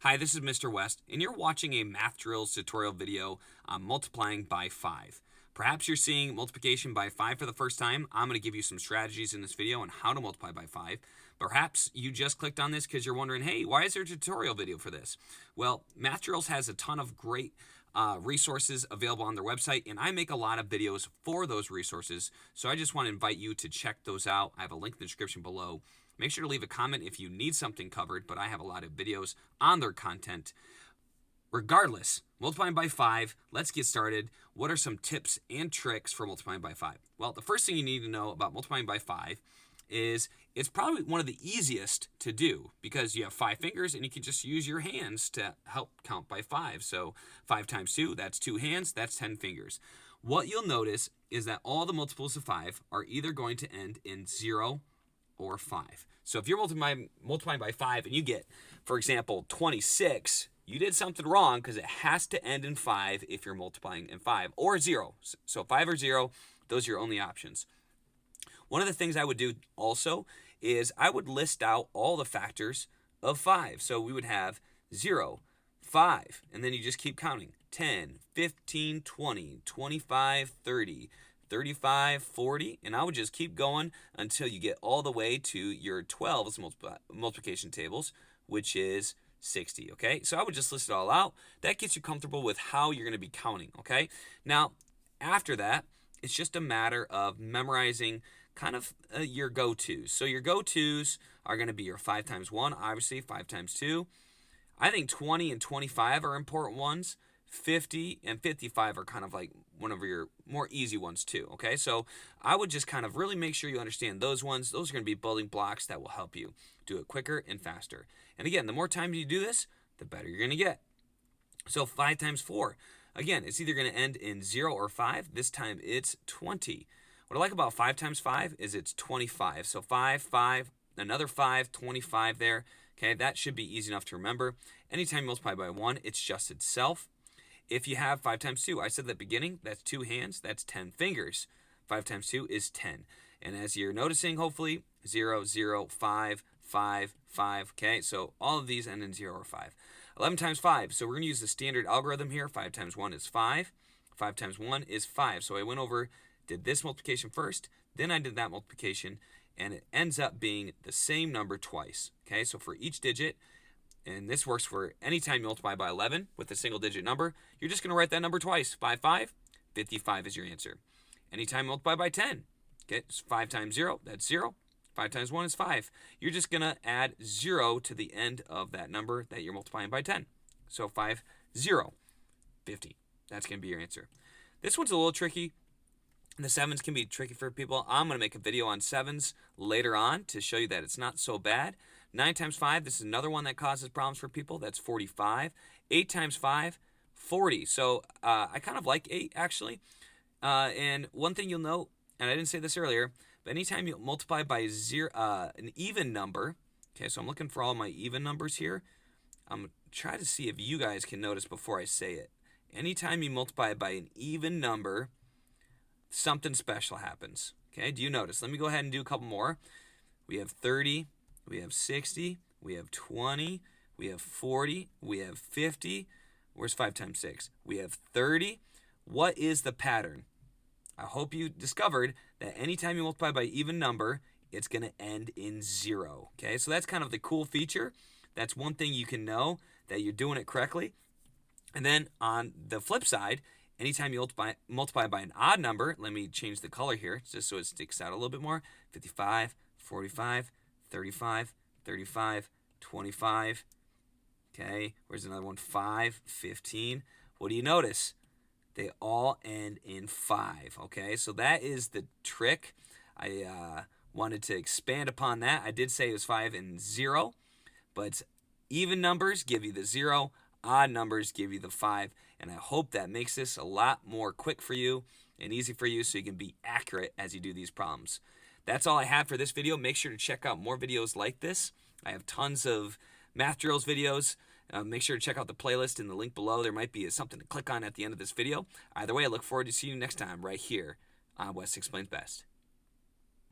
Hi, this is Mr. West, and you're watching a Math Drills tutorial video on multiplying by 5. Perhaps you're seeing multiplication by 5 for the first time. I'm going to give you some strategies in this video on how to multiply by 5. Perhaps you just clicked on this because you're wondering, hey, why is there a tutorial video for this? Well, Math Drills has a ton of great resources available on their website, and I make a lot of videos for those resources, so I just want to invite you to check those out. I have a link in the description below. Make sure to leave a comment if you need something covered, but I have a lot of videos on their content. Regardless, multiplying by 5, let's get started. What are some tips and tricks for multiplying by 5? Well, the first thing you need to know about multiplying by 5 is it's probably one of the easiest to do because you have 5 fingers and you can just use your hands to help count by 5. So 5 times 2, that's 2 hands, that's 10 fingers. What you'll notice is that all the multiples of 5 are either going to end in 0 or 5. So if you're multiplying by 5 and you get, for example, 26, you did something wrong because it has to end in 5 if you're multiplying in 5 or 0. So 5 or 0, those are your only options. One of the things I would do also is I would list out all the factors of 5. So we would have 0, 5, and then you just keep counting. 10, 15, 20, 25, 30, 35, 40, and I would just keep going until you get all the way to your 12's multiplication tables, which is 60, okay? So I would just list it all out. That gets you comfortable with how you're going to be counting, okay? Now, after that, it's just a matter of memorizing kind of your go-tos. So your go-tos are going to be your 5 times 1, obviously, 5 times 2. I think 20 and 25 are important ones. 50 and 55 are kind of like one of your more easy ones too, okay? So I would just kind of really make sure you understand those ones. Those are going to be building blocks that will help you do it quicker and faster. And again, the more time you do this, the better you're going to get. So 5 times 4. Again, it's either going to end in 0 or 5. This time it's 20. What I like about 5 times 5 is it's 25. So 5, 5, another 5, 25 there. Okay, that should be easy enough to remember. Anytime you multiply by 1, it's just itself. If you have 5 times 2, I said at the beginning, that's 2 hands, that's 10 fingers. 5 times 2 is 10. And as you're noticing, hopefully, 0, 0, 5, 5, 5. Okay, so all of these end in 0 or 5. 11 times 5. So we're going to use the standard algorithm here. 5 times 1 is 5. 5 times 1 is 5. So I went over, did this multiplication first, then I did that multiplication, and it ends up being the same number twice. Okay, so for each digit, and this works for any time you multiply by 11 with a single digit number, you're just going to write that number twice. 5, 5, 55 is your answer. Anytime you multiply by 10, okay, it's 5 times 0, that's 0. 5 times 1 is 5. You're just going to add 0 to the end of that number that you're multiplying by 10. So 5, 0, 50. That's going to be your answer. This one's a little tricky. The 7s can be tricky for people. I'm going to make a video on 7s later on to show you that it's not so bad. 9 times 5, this is another one that causes problems for people. That's 45. 8 times 5, 40. So I kind of like 8, actually. And one thing you'll note, and I didn't say this earlier, but anytime you multiply by an even number, okay, so I'm looking for all my even numbers here. I'm going to try to see if you guys can notice before I say it. Anytime you multiply by an even number, something special happens. Okay, do you notice? Let me go ahead and do a couple more. We have 30, we have 60, we have 20, we have 40, we have 50. Where's 5 times 6? We have 30. What is the pattern? I hope you discovered that anytime you multiply by even number, it's going to end in 0. Okay, so that's kind of the cool feature. That's one thing you can know that you're doing it correctly. And then on the flip side, anytime you multiply by an odd number, let me change the color here just so it sticks out a little bit more. 55, 45, 35, 35, 25. Okay, where's another one? 5, 15. What do you notice? They all end in 5. Okay, so that is the trick. I wanted to expand upon that. I did say it was 5 and 0, but even numbers give you the 0. Odd numbers give you the 5, and I hope that makes this a lot more quick for you and easy for you so you can be accurate as you do these problems. That's all I had for this video. Make sure to check out more videos like this. I have tons of math drills videos. Make sure to check out the playlist in the link below. There might be something to click on at the end of this video. Either way, I look forward to seeing you next time right here on West Explains Best.